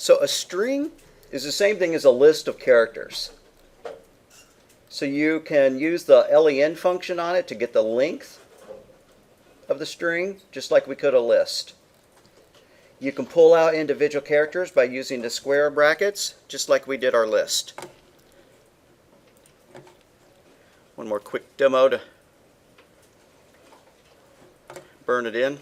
So a string is the same thing as a list of characters. So you can use the len function on it to get the length of the string, just like we could a list. You can pull out individual characters by using the square brackets, just like we did our list. One more quick demo to burn it in.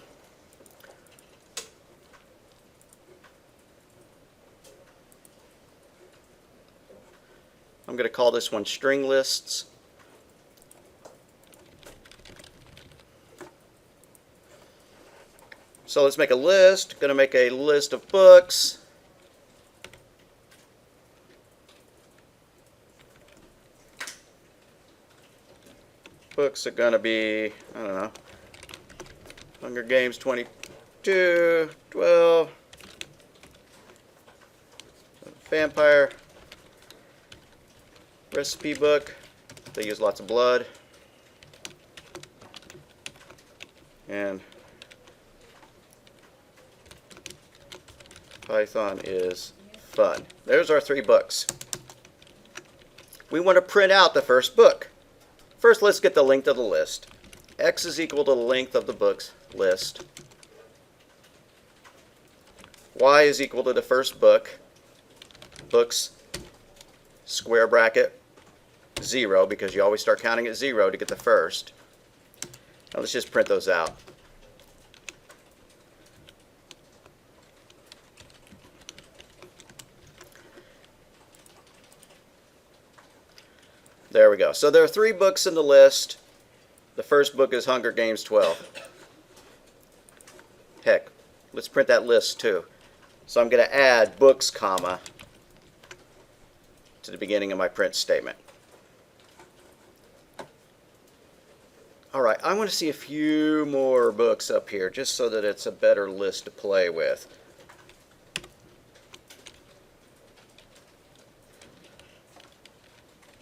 I'm going to call this one string lists. So let's make a list. Going to make a list of books. Books are going to be, I don't know, Hunger Games 22, 12, Vampire recipe book. They use lots of blood. And Python is fun. There's our 3 books. We want to print out the first book. First, let's get the length of the list. X is equal to the length of the books list. Y is equal to the first book. Books, square bracket, 0, because you always start counting at 0 to get the first. Now let's just print those out. There we go. So there are 3 books in the list. The first book is Hunger Games 12. Heck, let's print that list too. So I'm going to add books, comma, to the beginning of my print statement. Alright, I want to see a few more books up here just so that it's a better list to play with.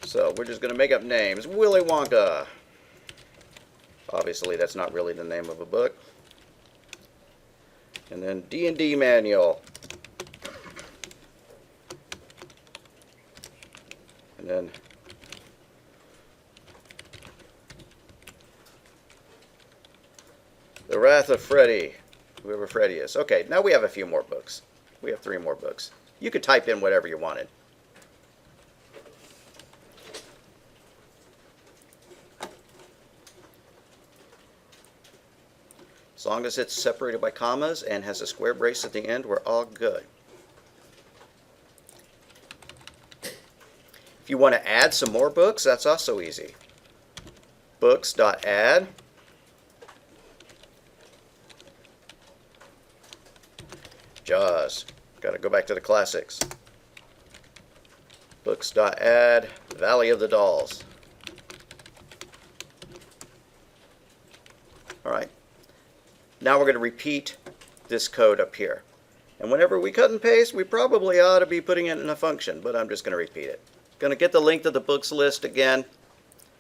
So we're just going to make up names. Willy Wonka. Obviously that's not really the name of a book. And then D&D manual. And then The Wrath of Freddy, whoever Freddy is. Okay, now we have a few more books. We have 3 more books. You could type in whatever you wanted. As long as it's separated by commas and has a square brace at the end, we're all good. If you want to add some more books, that's also easy. Books.add. Jaws. Got to go back to the classics. Books.add. Valley of the Dolls. Alright. Now we're going to repeat this code up here. And whenever we cut and paste, we probably ought to be putting it in a function, but I'm just going to repeat it. Going to get the length of the books list again,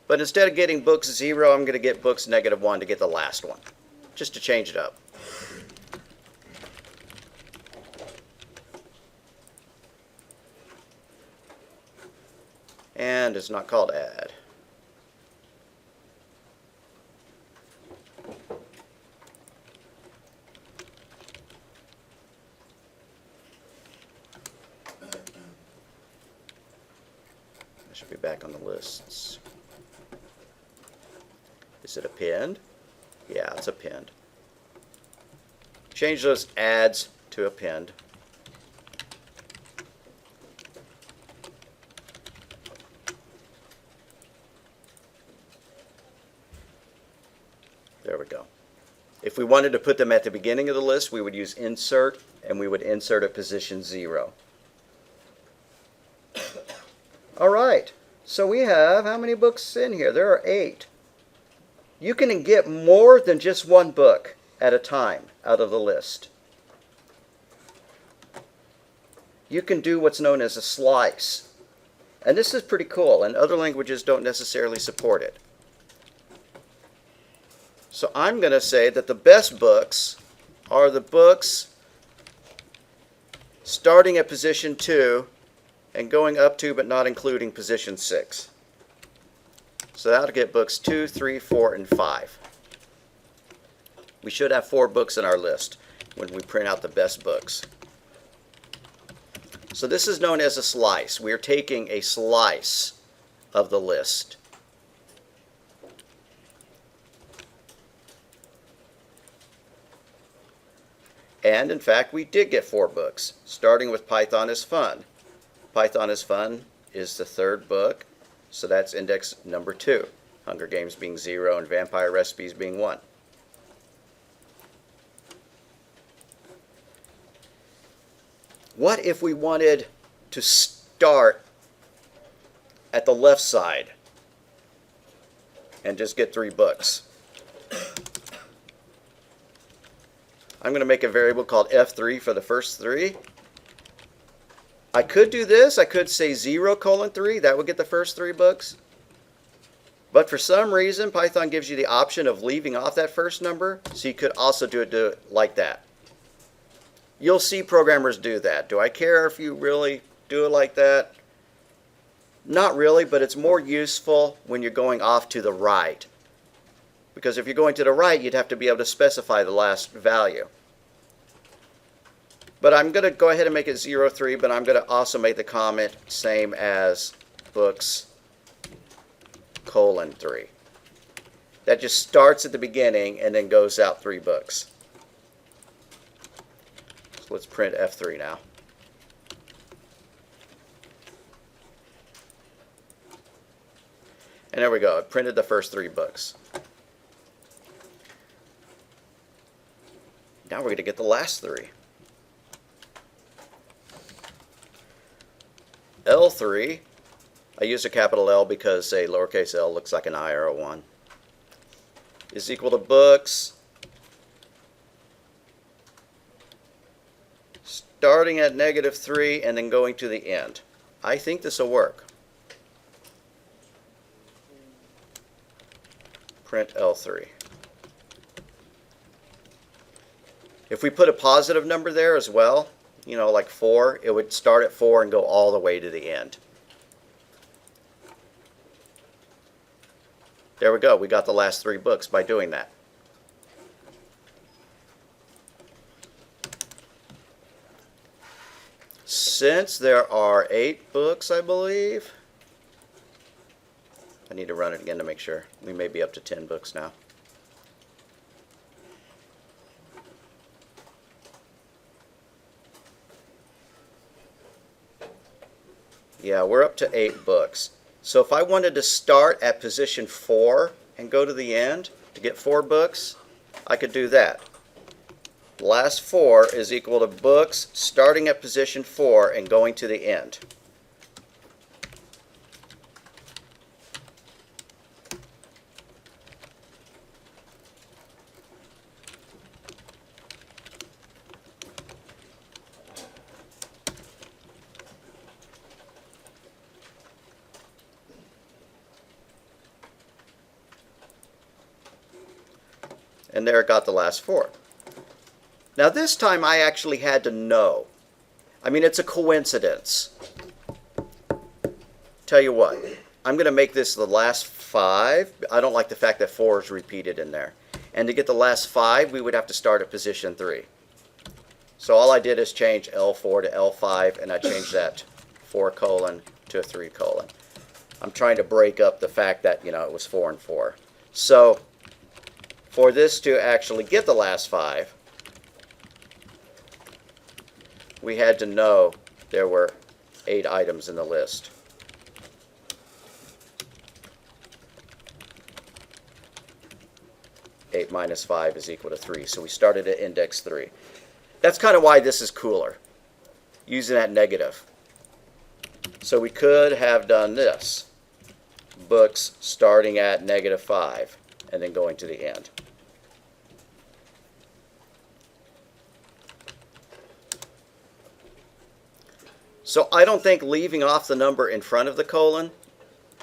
but instead of getting books 0, I'm going to get books -1 to get the last one, just to change it up. And it's not called add. I should be back on the lists. Is it append? Yeah, it's append. Change those adds to append. There we go. If we wanted to put them at the beginning of the list, we would use insert, and we would insert at position 0. All right, so we have how many books in here? There are 8. You can get more than just one book at a time out of the list. You can do what's known as a slice. And this is pretty cool, and other languages don't necessarily support it. So I'm going to say that the best books are the books starting at position 2 and going up to but not including position 6. So that'll get books 2, 3, 4, and 5. We should have 4 books in our list when we print out the best books. So this is known as a slice. We are taking a slice of the list. And in fact, we did get 4 books, starting with Python is Fun. Python is Fun is the 3rd book, so that's index number 2. Hunger Games being 0 and Vampire Recipes being 1. What if we wanted to start at the left side and just get 3 books? I'm going to make a variable called F3 for the first 3. I could do this. I could say 0:3. That would get the first 3 books. But for some reason, Python gives you the option of leaving off that first number, so you could also do it like that. You'll see programmers do that. Do I care if you really do it like that? Not really, but it's more useful when you're going off to the right. Because if you're going to the right, you'd have to be able to specify the last value. But I'm going to go ahead and make it 0:3, but I'm going to also make the comment same as books :3. That just starts at the beginning and then goes out 3 books. So let's print F3 now. And there we go. It printed the first 3 books. Now we're going to get the last 3. L3, I use a capital L because a lowercase l looks like an I or a 1, is equal to books starting at -3 and then going to the end. I think this will work. Print L3. If we put a positive number there as well, you know, like 4, it would start at 4 and go all the way to the end. There we go. We got the last 3 books by doing that. Since there are 8 books, I believe, I need to run it again to make sure. We may be up to 10 books now. Yeah, we're up to 8 books. So if I wanted to start at position 4 and go to the end to get 4 books, I could do that. Last 4 is equal to books starting at position 4 and going to the end. And there it got the last 4. Now this time I actually had to know. I mean, it's a coincidence. Tell you what, I'm going to make this the last 5. I don't like the fact that 4 is repeated in there. And to get the last 5, we would have to start at position 3. So all I did is change L4 to L5, and I changed that 4 colon to a 3 colon. I'm trying to break up the fact that, you know, it was 4 and 4. So for this to actually get the last 5, we had to know there were 8 items in the list. Eight minus 5 is equal to 3. So we started at index 3. That's kind of why this is cooler, using that negative. So we could have done this. Books starting at -5 and then going to the end. So I don't think leaving off the number in front of the colon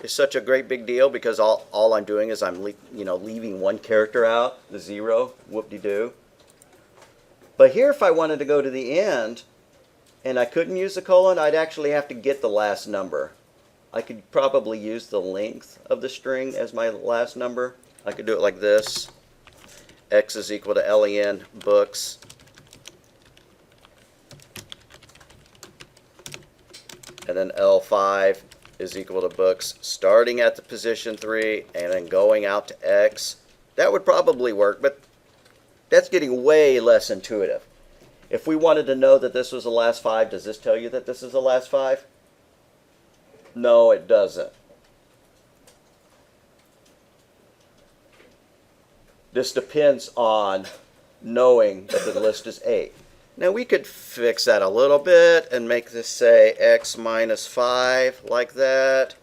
is such a great big deal, because all I'm doing is I'm leaving one character out, the 0, whoop-de-doo. But here if I wanted to go to the end and I couldn't use the colon, I'd actually have to get the last number. I could probably use the length of the string as my last number. I could do it like this. X is equal to len books. And then L5 is equal to books starting at the position 3 and then going out to X. That would probably work, but that's getting way less intuitive. If we wanted to know that this was the last 5, does this tell you that this is the last 5? No, it doesn't. This depends on knowing that the list is 8. Now we could fix that a little bit and make this say x minus 5 like that.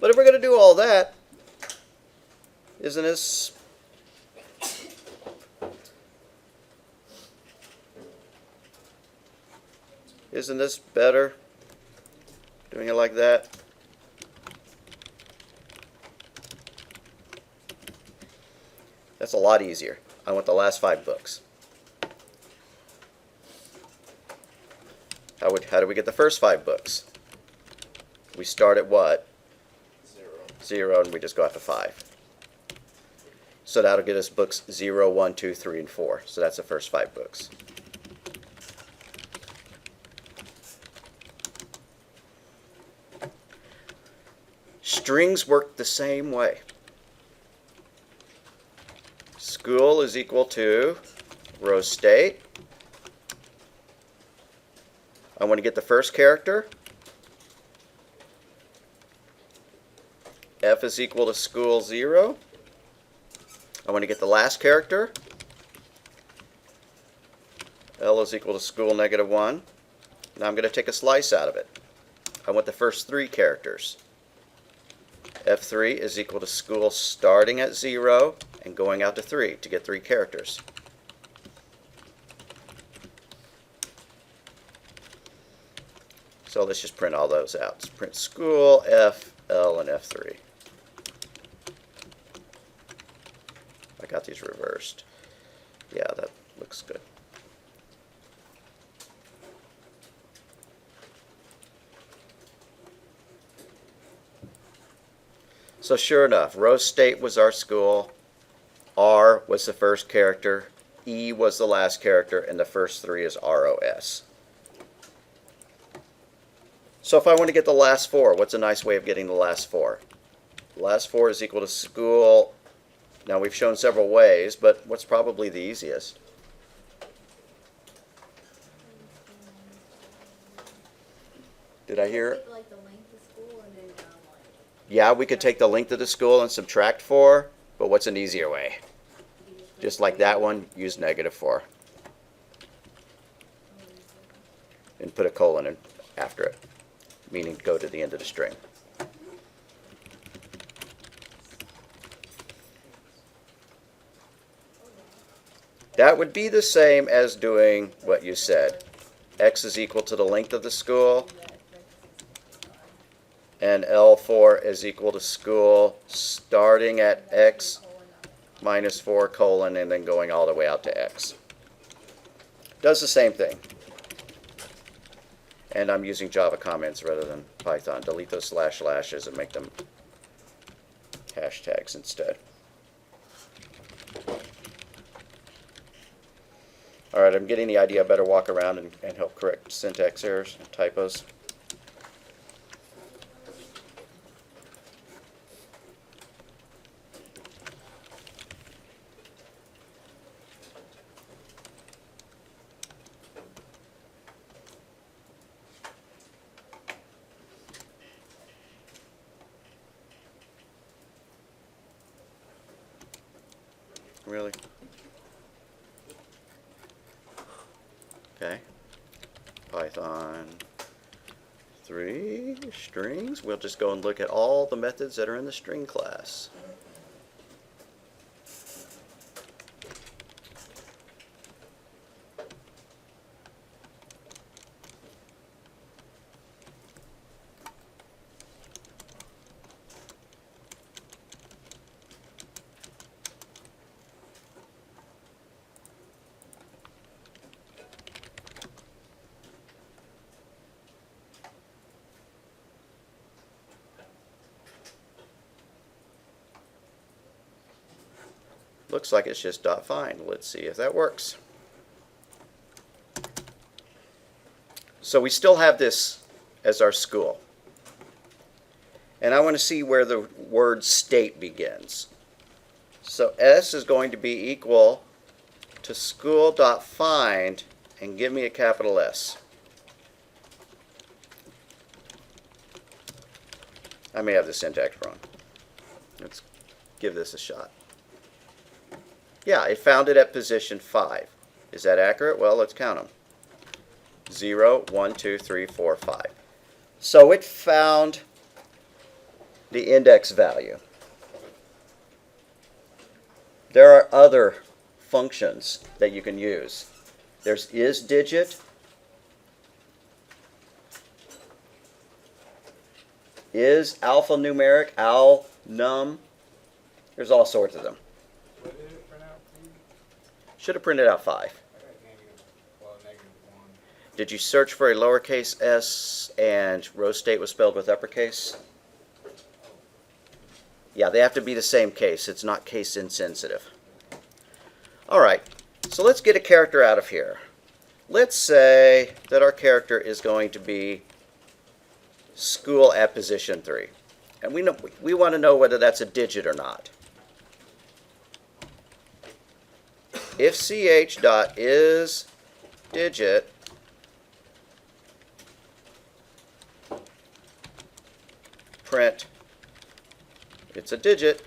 But if we're going to do all that, isn't this better? Doing it like that? That's a lot easier. I want the last 5 books. How do we get the first 5 books? We start at what? 0, and we just go out to 5. So that'll get us books 0, 1, 2, 3, and 4. So that's the first 5 books. Strings work the same way. School is equal to row state. I want to get the first character. F is equal to school 0. I want to get the last character. L is equal to school negative 1. Now I'm going to take a slice out of it. I want the first 3 characters. F3 is equal to school starting at 0 and going out to 3 to get 3 characters. So let's just print all those out. Let's print school, F, L, and F3. I got these reversed. Yeah, that looks good. So sure enough, row state was our school, R was the first character, E was the last character, and the first 3 is ROS. So if I want to get the last 4, what's a nice way of getting the last 4? The last 4 is equal to school. Now we've shown several ways, but what's probably the easiest? Did I hear it? Like the length of school and then Yeah, we could take the length of the school and subtract 4, but what's an easier way? Just like that one, use negative 4. And put a colon in after it, meaning go to the end of the string. That would be the same as doing what you said. X is equal to the length of the school, and L4 is equal to school starting at X minus 4 colon and then going all the way out to X. Does the same thing. And I'm using Java comments rather than Python. Delete those //s and make them hashtags instead. Alright, I'm getting the idea. I better walk around and help correct syntax errors and typos. Really? Okay. Python 3 strings. We'll just go and look at all the methods that are in the string class. Looks like it's just .find. Let's see if that works. So we still have this as our school. And I want to see where the word state begins. So S is going to be equal to school.find and give me a capital S. I may have the syntax wrong. Let's give this a shot. Yeah, it found it at position 5. Is that accurate? Well, let's count them. 0, 1, 2, 3, 4, 5. So it found the index value. There are other functions that you can use. There's isDigit, isAlphanumeric, alnum. There's all sorts of them. What did it print out for you? Should have printed out 5. I got -1. Did you search for a lowercase s and row state was spelled with uppercase? Yeah, they have to be the same case. It's not case insensitive. All right, so let's get a character out of here. Let's say that our character is going to be school at position 3. And we want to know whether that's a digit or not. If ch.isDigit print it's a digit,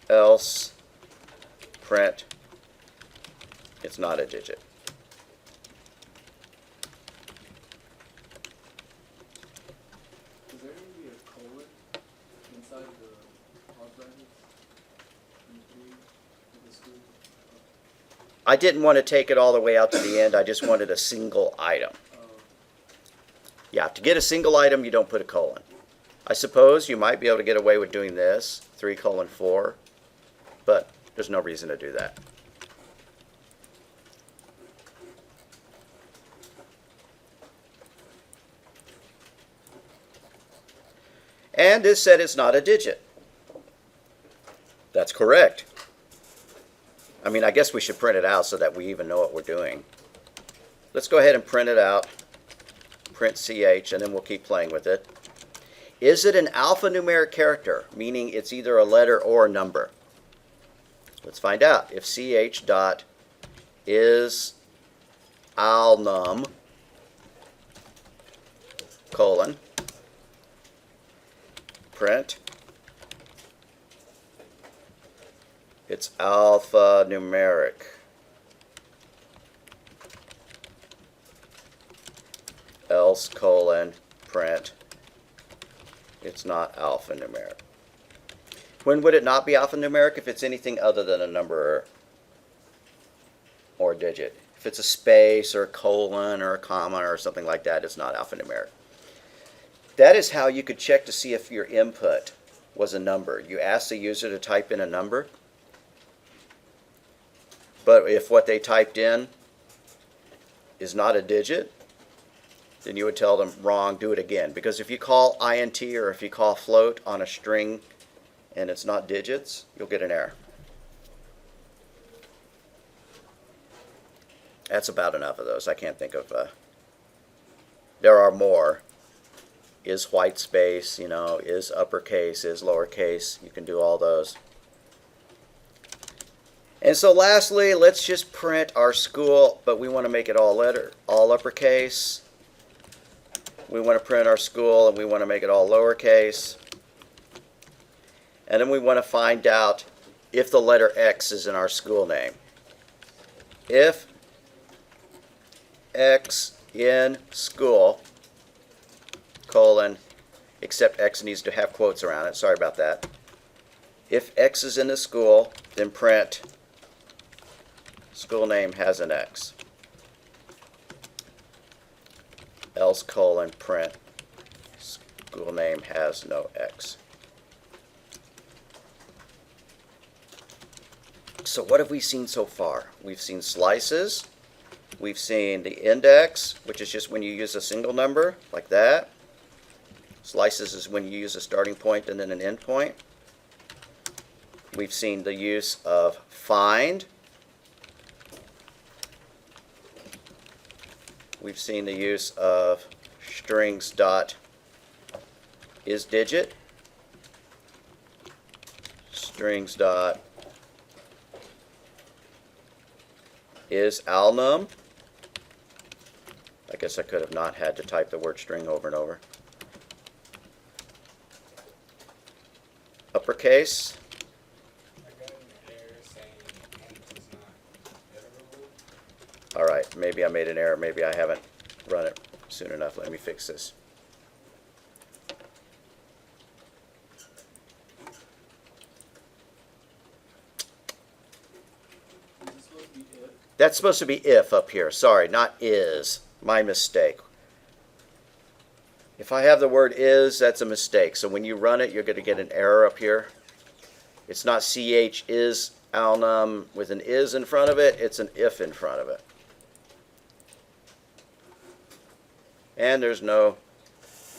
else print it's not a digit. Is there going to be a colon inside the pause brackets in between the school? I didn't want to take it all the way out to the end. I just wanted a single item. Yeah, to get a single item, you don't put a colon. I suppose you might be able to get away with doing this, 3:4, but there's no reason to do that. And this said it's not a digit. That's correct. I mean, I guess we should print it out so that we even know what we're doing. Let's go ahead and print it out. Print ch, and then we'll keep playing with it. Is it an alphanumeric character, meaning it's either a letter or a number? Let's find out. If ch dot is alnum colon print it's alphanumeric. Else colon print it's not alphanumeric. When would it not be alphanumeric? If it's anything other than a number or a digit. If it's a space or a colon or a comma or something like that, it's not alphanumeric. That is how you could check to see if your input was a number. You ask the user to type in a number, but if what they typed in is not a digit, then you would tell them wrong, do it again. Because if you call int or if you call float on a string and it's not digits, you'll get an error. That's about enough of those. I can't think of, there are more. Is white space, is uppercase, is lowercase. You can do all those. And so lastly, let's just print our school, but we want to make it all uppercase. We want to print our school and we want to make it all lowercase. And then we want to find out if the letter X is in our school name. If X in school, colon, except X needs to have quotes around it. Sorry about that. If X is in the school, then print school name has an X. Else colon print school name has no X. So what have we seen so far? We've seen slices. We've seen the index, which is just when you use a single number, like that. Slices is when you use a starting point and then an end point. we've seen the use of find. We've seen the use of strings dot is digit, strings dot is alnum. I guess I could have not had to type the word string over and over. Uppercase. I got an error saying int is not iterable. All right, maybe I made an error. Maybe I haven't run it soon enough. Let me fix this. Is this supposed to be if? That's supposed to be if up here. Sorry, not is. My mistake. If I have the word is, that's a mistake. So when you run it, you're going to get an error up here. It's not ch is alnum with an is in front of it. It's an if in front of it. And there's no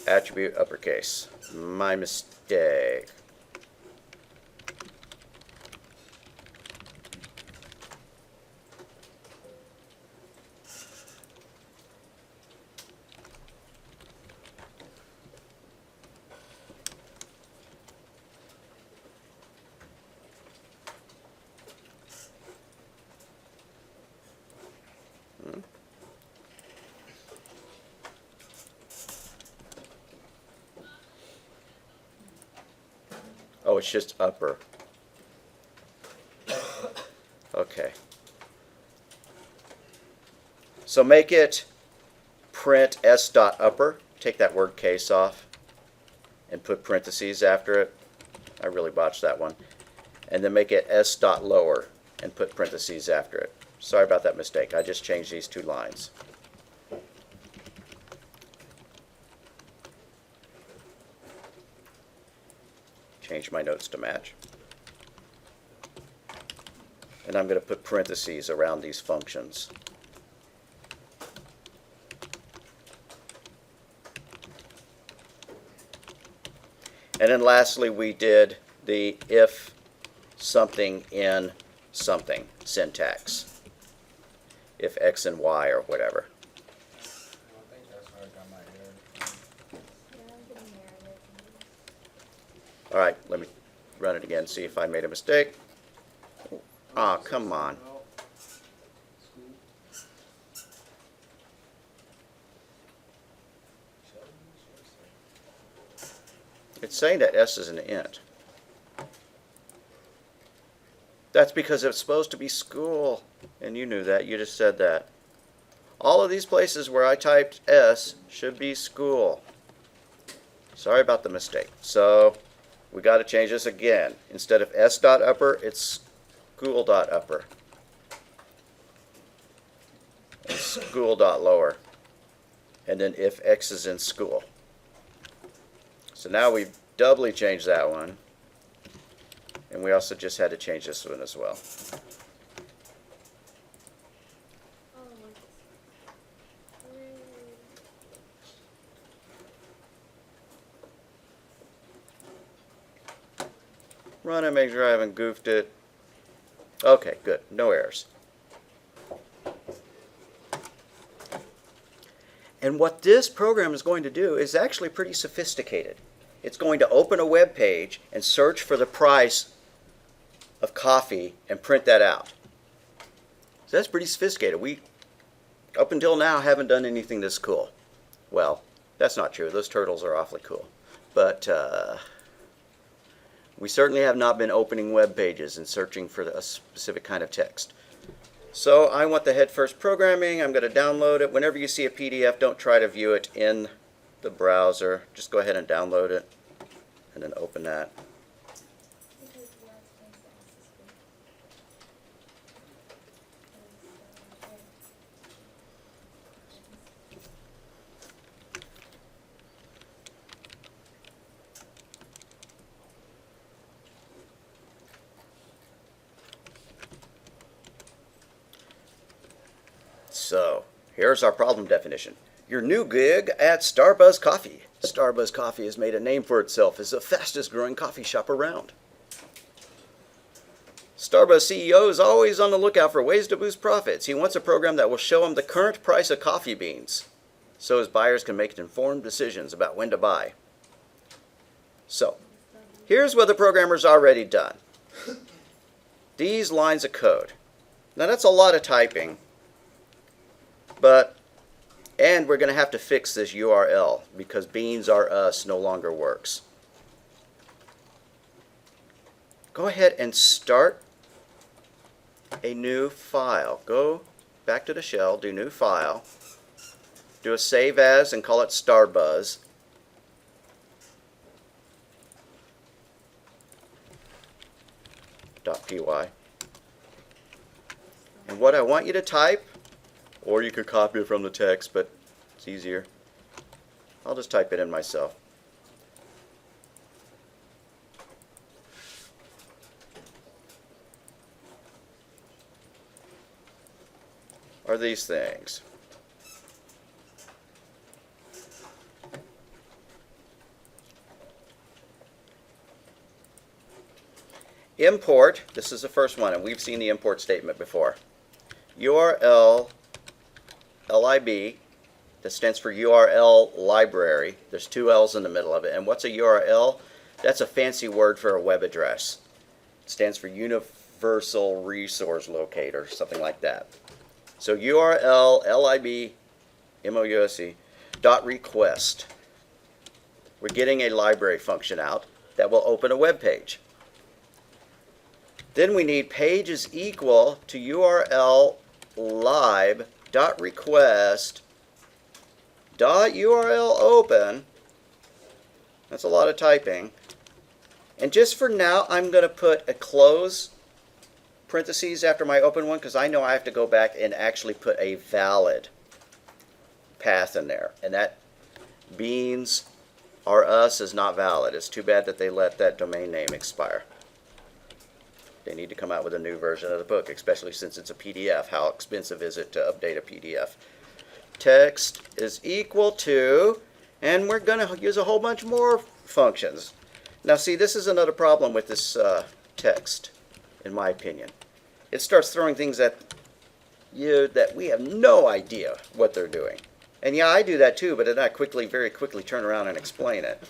attribute uppercase. My mistake. Oh, it's just upper. Okay. So make it print s dot upper. Take that word case off and put parentheses after it. I really botched that one. And then make it s dot lower and put parentheses after it. Sorry about that mistake. I just changed these two lines. Change my notes to match. And I'm going to put parentheses around these functions. And then lastly, we did the if something in something syntax. If x and y or whatever. I think that's where I got my error. All right, let me run it again, see if I made a mistake. Ah, come on. It's saying that s is an int. That's because it's supposed to be school. And you knew that. You just said that. All of these places where I typed s should be school. Sorry about the mistake. So we got to change this again. Instead of s dot upper, it's school dot upper. And school dot lower. And then if x is in school. So now we've doubly changed that one. And we also just had to change this one as well. Run it, make sure I haven't goofed it. Okay, good. No errors. And what this program is going to do is actually pretty sophisticated. It's going to open a web page and search for the price of coffee and print that out. So that's pretty sophisticated. We, up until now, haven't done anything this cool. Well, that's not true. Those turtles are awfully cool. But we certainly have not been opening web pages and searching for a specific kind of text. So I want the head first programming. I'm going to download it. Whenever you see a PDF, don't try to view it in the browser. Just go ahead and download it and then open that. So, here's our problem definition. Your new gig at Starbuzz Coffee. Starbuzz Coffee has made a name for itself as the fastest growing coffee shop around. Starbuzz CEO is always on the lookout for ways to boost profits. He wants a program that will show him the current price of coffee beans so his buyers can make informed decisions about when to buy. So, here's what the programmer's already done. These lines of code. Now that's a lot of typing, and we're going to have to fix this URL because beans are us no longer works. Go ahead and start a new file. Go back to the shell, do new file, do a save as and call it starbuzz. .py. And what I want you to type, or you could copy it from the text, but it's easier. I'll just type it in myself. Are these things. Import, this is the first one, and we've seen the import statement before. URL lib, that stands for URL library. There's two L's in the middle of it. And what's a URL? That's a fancy word for a web address. It stands for Universal Resource Locator, something like that. So URL lib MOUSE dot request. We're getting a library function out that will open a web page. Then we need page is equal to URL lib dot request dot URL open. That's a lot of typing. And just for now, I'm going to put a close parentheses after my open one because I know I have to go back and actually put a valid path in there. And that beans are us is not valid. It's too bad that they let that domain name expire. They need to come out with a new version of the book, especially since it's a PDF. How expensive is it to update a PDF? Text is equal to, and we're going to use a whole bunch more functions. Now see, this is another problem with this text, in my opinion. It starts throwing things at you that we have no idea what they're doing. And yeah, I do that too, but then I very quickly turn around and explain it.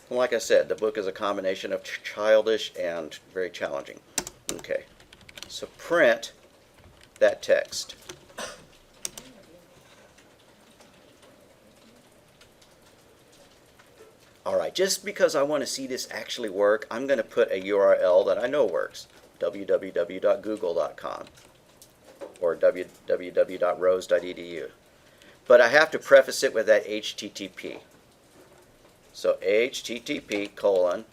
Like I said, the book is a combination of childish and very challenging. Okay, so print that text. Alright, just because I want to see this actually work, I'm going to put a URL that I know works. www.google.com or www.rose.edu. But I have to preface it with that HTTP. So http://.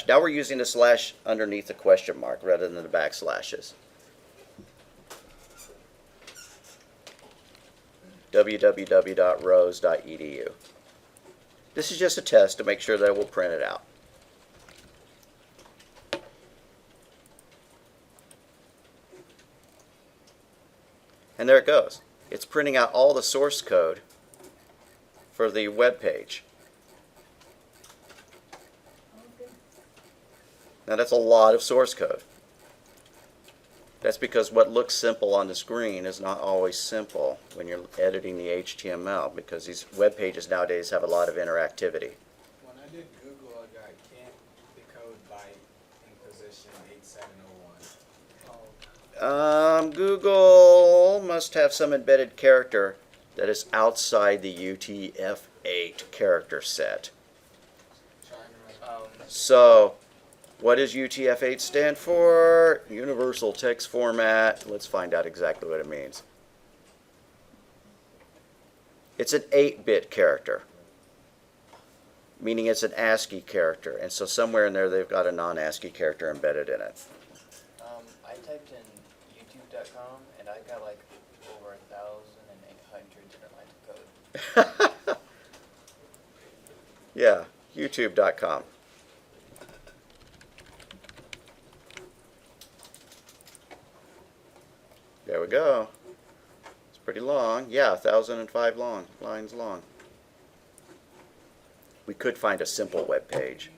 Now we're using the slash underneath the question mark rather than the backslashes. www.rose.edu. This is just a test to make sure that it will print it out. And there it goes. It's printing out all the source code for the web page. Now that's a lot of source code. That's because what looks simple on the screen is not always simple when you're editing the HTML, because these web pages nowadays have a lot of interactivity. When I did Google, I got can't decode byte in position 8701. Google must have some embedded character that is outside the UTF-8 character set. So, what does UTF-8 stand for? Universal Text Format. Let's find out exactly what it means. It's an 8-bit character, meaning it's an ASCII character. And so somewhere in there they've got a non-ASCII character embedded in it. I typed in youtube.com and I got like over 1,800 different lines of code. Yeah, youtube.com. There we go. It's pretty long. Yeah, 1,005 lines long. we could find a simple web page.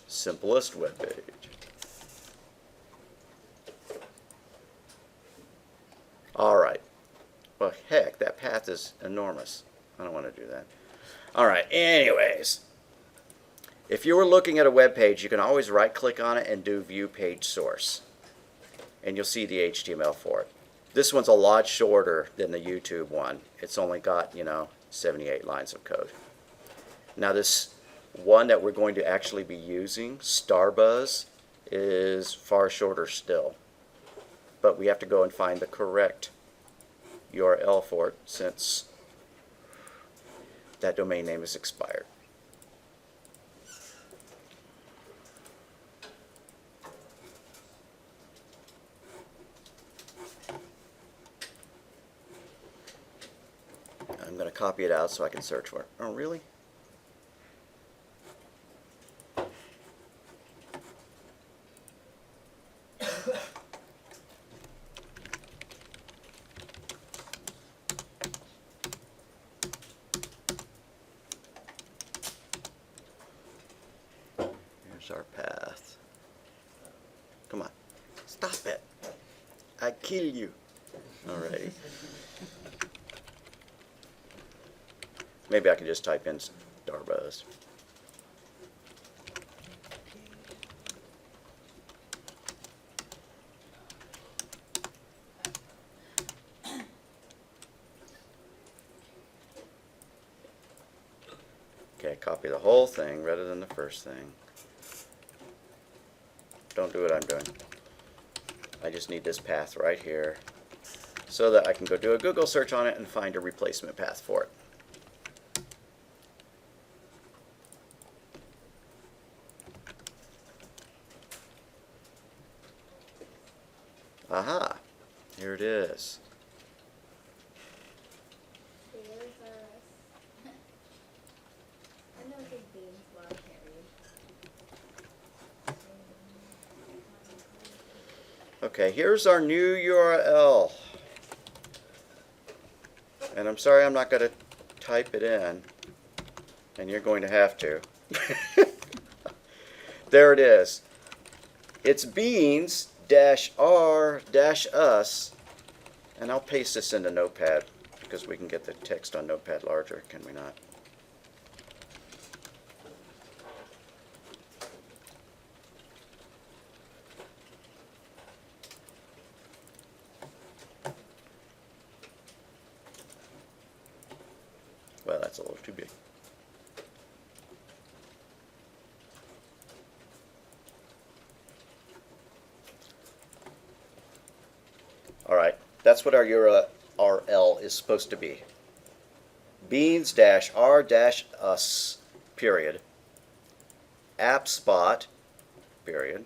Simplest web page. All right. Well, heck, that path is enormous. I don't want to do that. All right. Anyways, if you were looking at a web page, you can always right-click on it and do View Page Source, and you'll see the HTML for it. This one's a lot shorter than the YouTube one. It's only got, 78 lines of code. Now this one that we're going to actually be using, starbuzz, is far shorter still. But we have to go and find the correct URL for it since that domain name is expired. I'm going to copy it out so I can search for it. Oh, really? Here's our path. Come on. Stop it. I kill you. Alrighty. Maybe I can just type in starbuzz. Okay, copy the whole thing rather than the first thing. Don't do what I'm doing. I just need this path right here so that I can go do a Google search on it and find a replacement path for it. Aha, here it is. There's our I know it's a beans, well, I can't read. Okay, here's our new URL. And I'm sorry I'm not going to type it in. And you're going to have to. There it is. It's beans-r-us. And I'll paste this into Notepad because we can get the text on Notepad larger, can we not? Well, that's a little too big. All right, that's what our URL is supposed to be. Beans-r-us, period, appspot, period,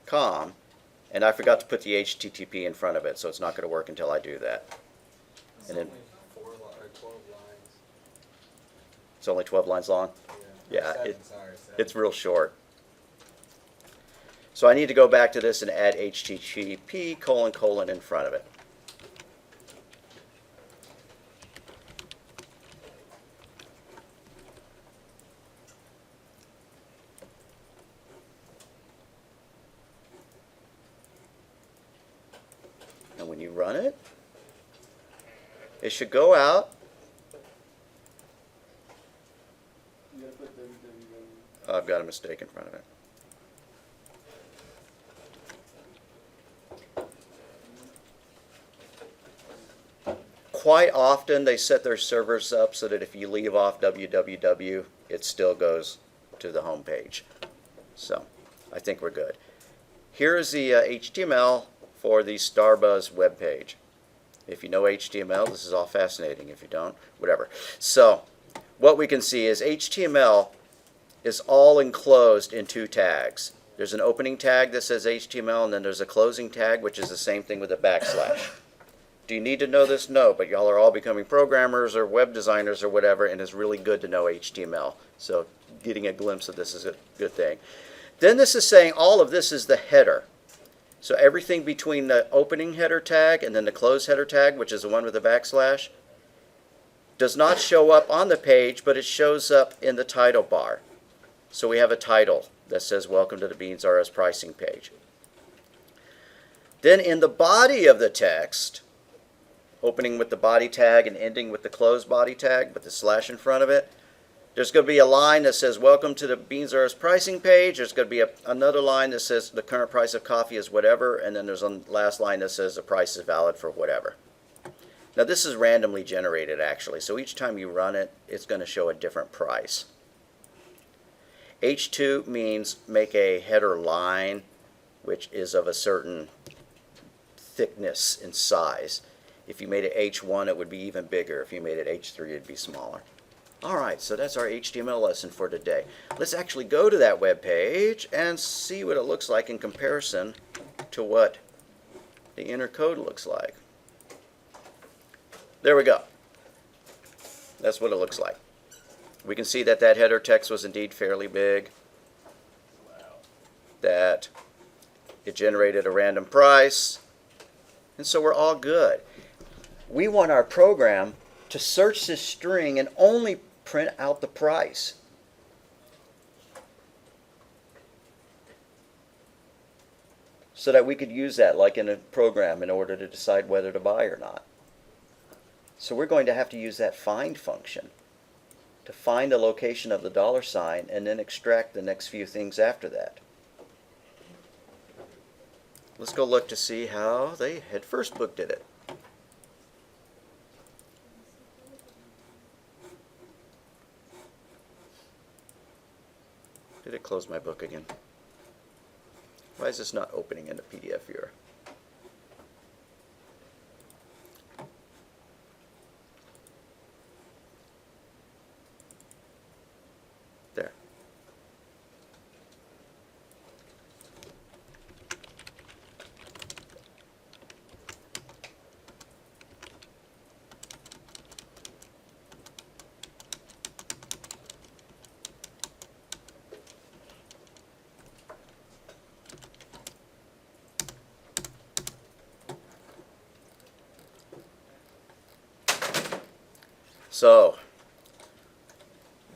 com, and I forgot to put the HTTP in front of it, so it's not going to work until I do that. It's And then- only 12 lines. It's only 12 lines long. Yeah, Seven, it- sorry, seven. It's real short. So I need to go back to this and add HTTP : in front of it. And when you run it, it should go out. You gotta put www. Oh, I've got a mistake in front of it. Quite often they set their servers up so that if you leave off www, it still goes to the home page. So I think we're good. Here is the HTML for the starbuzz web page. If you know HTML, this is all fascinating. If you don't, whatever. So what we can see is HTML is all enclosed in two tags. There's an opening tag that says HTML, and then there's a closing tag, which is the same thing with a backslash. Do you need to know this? No, but y'all are all becoming programmers or web designers or whatever, and it's really good to know HTML. So getting a glimpse of this is a good thing. Then this is saying all of this is the header. So everything between the opening header tag and then the close header tag, which is the one with the backslash, does not show up on the page, but it shows up in the title bar. So we have a title that says welcome to the Beans RS pricing page. Then in the body of the text, opening with the body tag and ending with the close body tag with the slash in front of it, there's going to be a line that says welcome to the Beans RS pricing page. There's going to be another line that says the current price of coffee is whatever, and then there's a last line that says the price is valid for whatever. Now this is randomly generated actually, so each time you run it, it's going to show a different price. H2 means make a header line which is of a certain thickness and size. If you made it H1, it would be even bigger. If you made it H3, it'd be smaller. Alright, so that's our HTML lesson for today. Let's actually go to that web page and see what it looks like in comparison to what the inner code looks like. There we go. That's what it looks like. We can see that that header text was indeed fairly big. That it generated a random price. And so we're all good. We want our program to search this string and only print out the price. So that we could use that like in a program in order to decide whether to buy or not. So we're going to have to use that find function to find the location of the $sign and then extract the next few things after that. Let's go look to see how they had first looked at it. Did it close my book again? Why is this not opening in the PDF viewer? There. So,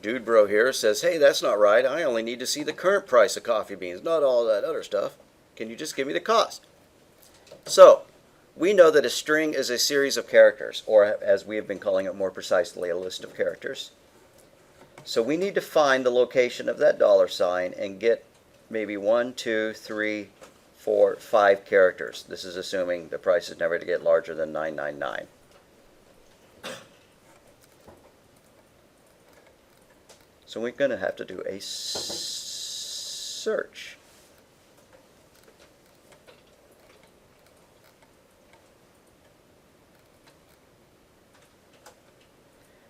Dude Bro here says, hey, that's not right. I only need to see the current price of coffee beans, not all that other stuff. Can you just give me the cost? So, we know that a string is a series of characters, or as we have been calling it more precisely, a list of characters. So we need to find the location of that $sign and get maybe 1, 2, 3, 4, 5 characters. This is assuming the price is never to get larger than 999. So we're going to have to do a search.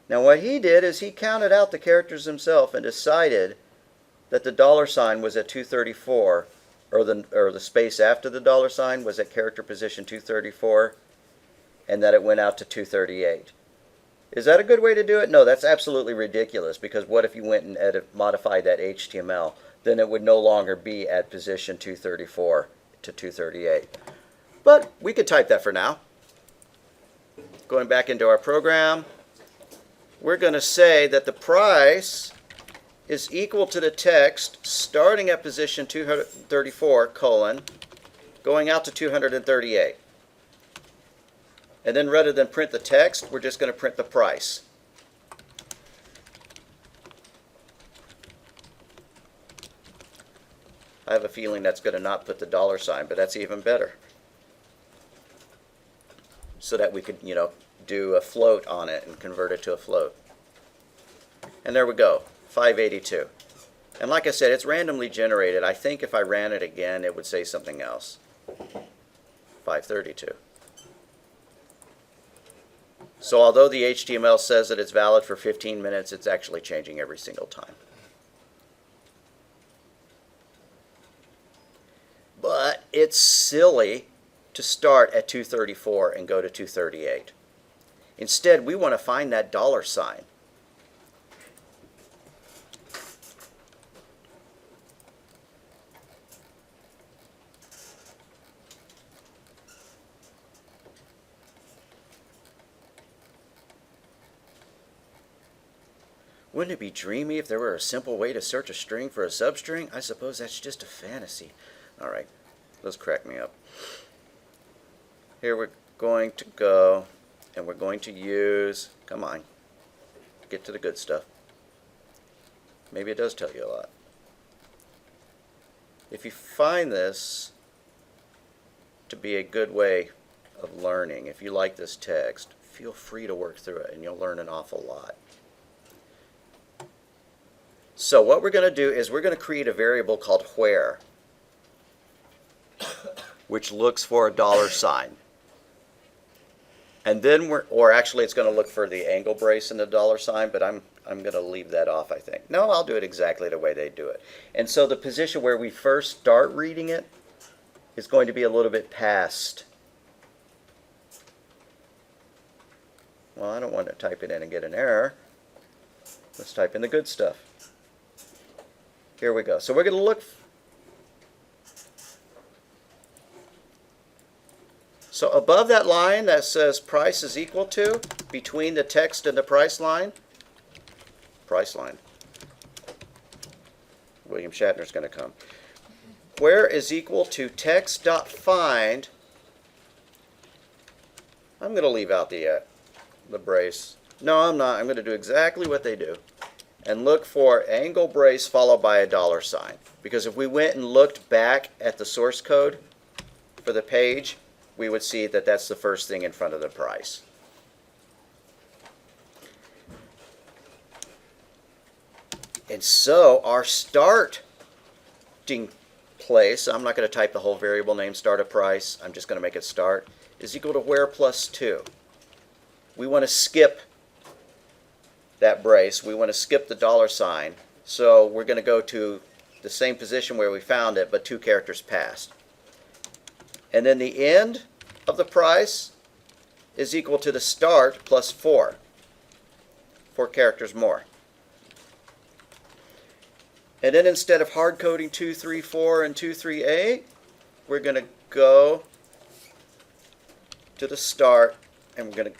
Now what he did is he counted out the characters himself and decided that the $sign was at 234, or the space after the $sign was at character position 234, and that it went out to 238. Is that a good way to do it? No, that's absolutely ridiculous, because what if you went and modified that HTML? Then it would no longer be at position 234 to 238. But we could type that for now. Going back into our program, we're going to say that the price is equal to the text starting at position 234, going out to 238. And then rather than print the text, we're just going to print the price. I have a feeling that's going to not put the $sign, but that's even better. So that we could, do a float on it and convert it to a float. And there we go, 582. And like I said, it's randomly generated. I think if I ran it again, it would say something else. 532. So although the HTML says that it's valid for 15 minutes, it's actually changing every single time. But it's silly to start at 234 and go to 238. Instead, we want to find that dollar sign. Wouldn't it be dreamy if there were a simple way to search a string for a substring? I suppose that's just a fantasy. All right, those crack me up. Here we're going to go, and we're going to use, come on, get to the good stuff. Maybe it does tell you a lot. If you find this to be a good way of learning, if you like this text, feel free to work through it, and you'll learn an awful lot. So what we're going to do is we're going to create a variable called where, which looks for a dollar sign. And then or actually it's going to look for the angle brace and the dollar sign, but I'm going to leave that off, I think. No, I'll do it exactly the way they do it. And so the position where we first start reading it is going to be a little bit past. Well, I don't want to type it in and get an error. Let's type in the good stuff. Here we go. So we're going to look. So above that line that says price is equal to, between the text and the price line, William Shatner's going to come. Where is equal to text.find. I'm going to leave out the brace. No, I'm not. I'm going to do exactly what they do. And look for angle brace followed by a dollar sign. Because if we went and looked back at the source code for the page, we would see that that's the first thing in front of the price. And so our starting place, I'm not going to type the whole variable name start a price, I'm just going to make it start, is equal to where plus 2. We want to skip that brace. We want to skip the dollar sign. So we're going to go to the same position where we found it, but 2 characters past. And then the end of the price is equal to the start plus 4. 4 characters more. And then instead of hard coding 234 and 238, we're going to go to the start and we're going to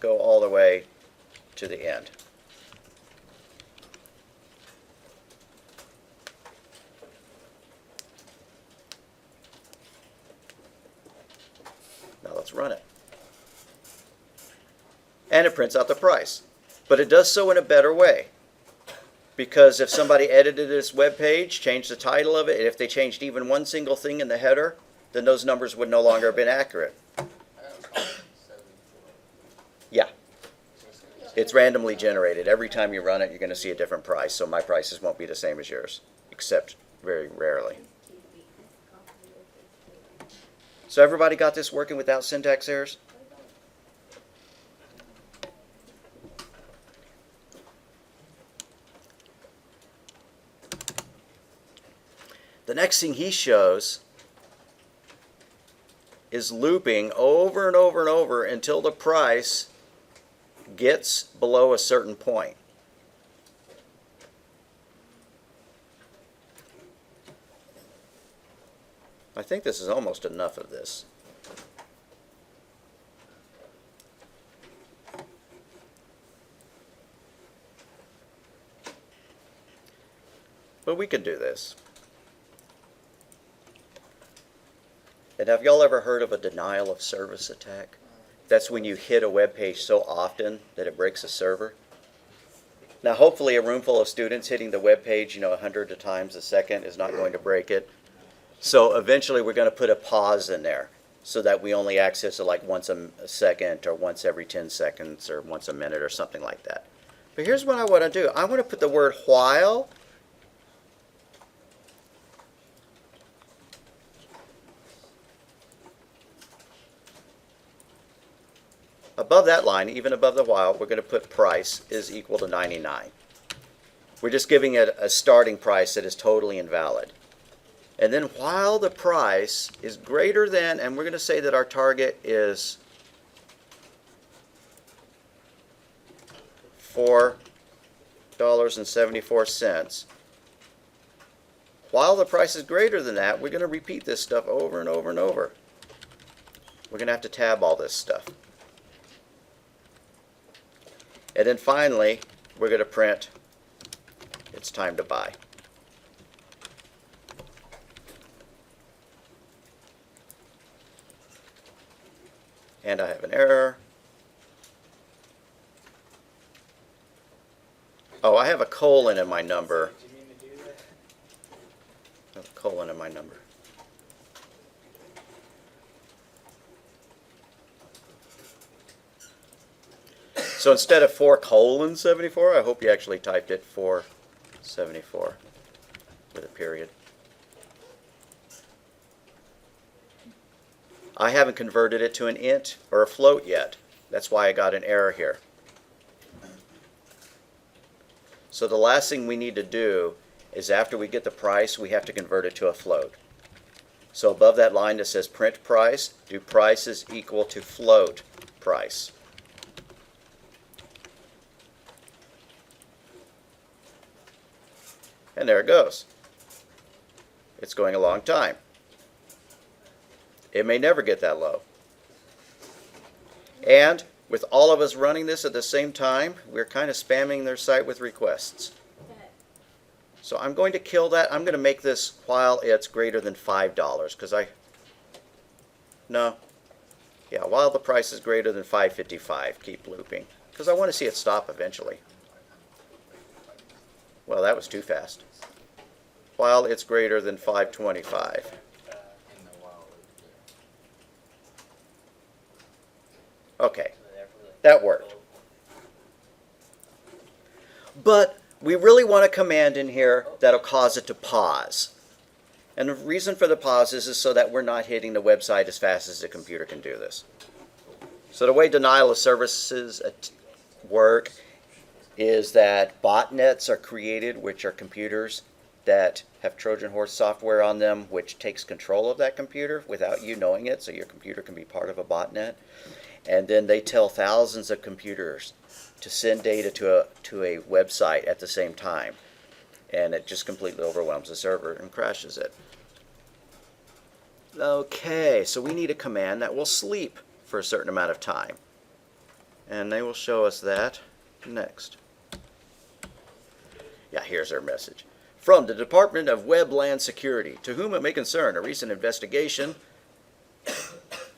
go all the way to the end. Now let's run it. And it prints out the price. But it does so in a better way. Because if somebody edited this web page, changed the title of it, and if they changed even one single thing in the header, then those numbers would no longer have been accurate. Yeah. It's randomly generated. Every time you run it, you're going to see a different price. So my prices won't be the same as yours, except very rarely. So everybody got this working without syntax errors? The next thing he shows is looping over and over and over until the price gets below a certain point. I think this is almost enough of this. But we can do this. And have y'all ever heard of a denial of service attack? That's when you hit a web page so often that it breaks a server. Now, hopefully a room full of students hitting the web page, 100 times a second is not going to break it. So eventually we're going to put a pause in there so that we only access it like once a second or once every 10 seconds or once a minute or something like that. But here's what I want to do. I want to put the word while above that line, even above the while, we're going to put price is equal to 99. We're just giving it a starting price that is totally invalid. And then while the price is greater than, and we're going to say that our target is $4.74. While the price is greater than that, we're going to repeat this stuff over and over and over. We're going to have to tab all this stuff. And then finally, we're going to print, it's time to buy. And I have an error. Oh, I have a colon in my number. Did you mean to do that? I have a colon in my number. So instead of 4:74, I hope you actually typed it 474 with a period. I haven't converted it to an int or a float yet. That's why I got an error here. So the last thing we need to do is after we get the price, we have to convert it to a float. So above that line that says print price, do price is equal to float price. And there it goes. It's going a long time. It may never get that low. And with all of us running this at the same time, we're kind of spamming their site with requests. Okay. So I'm going to kill that. I'm going to make this while it's greater than $5 because while the price is greater than $5.55, keep looping because I want to see it stop eventually. Well, that was too fast. While it's greater than $5.25. In the while loop there. Okay, that worked. But we really want a command in here that'll cause it to pause. And the reason for the pauses is so that we're not hitting the website as fast as the computer can do this. So the way denial of services work is that botnets are created, which are computers that have Trojan horse software on them, which takes control of that computer without you knowing it, so your computer can be part of a botnet. And then they tell thousands of computers to send data to a website at the same time. And it just completely overwhelms the server and crashes it. Okay, so we need a command that will sleep for a certain amount of time. And they will show us that next. Yeah, here's our message. From the Department of Webland Security, to whom it may concern, a recent investigation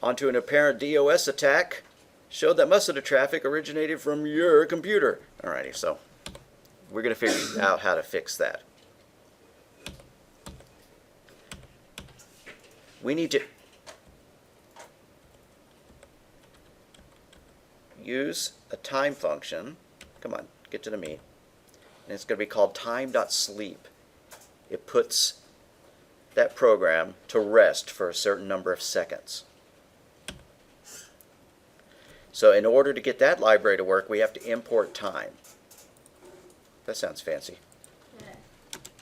onto an apparent DOS attack showed that most of the traffic originated from your computer. Alrighty, so we're going to figure out how to fix that. We need to use a time function. Come on, get to the meat. And it's going to be called time.sleep. It puts that program to rest for a certain number of seconds. So in order to get that library to work, we have to import time. That sounds fancy.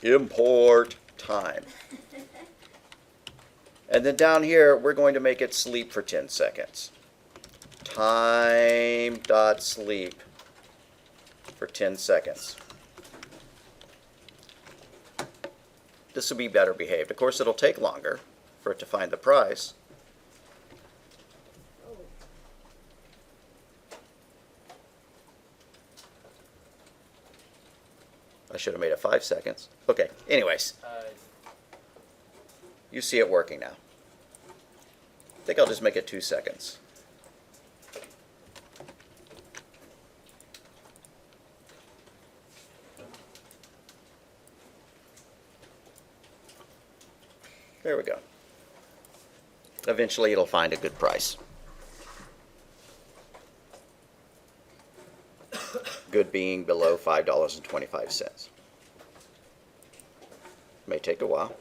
Yeah. Import time. And then down here, we're going to make it sleep for 10 seconds. Time.sleep for 10 seconds. This will be better behaved. Of course, it'll take longer for it to find the price. Oh. I should have made it 5 seconds. Okay, anyways, you see it working now. I think I'll just make it 2 seconds. There we go. Eventually it'll find a good price. Good being below $5.25. May take a while.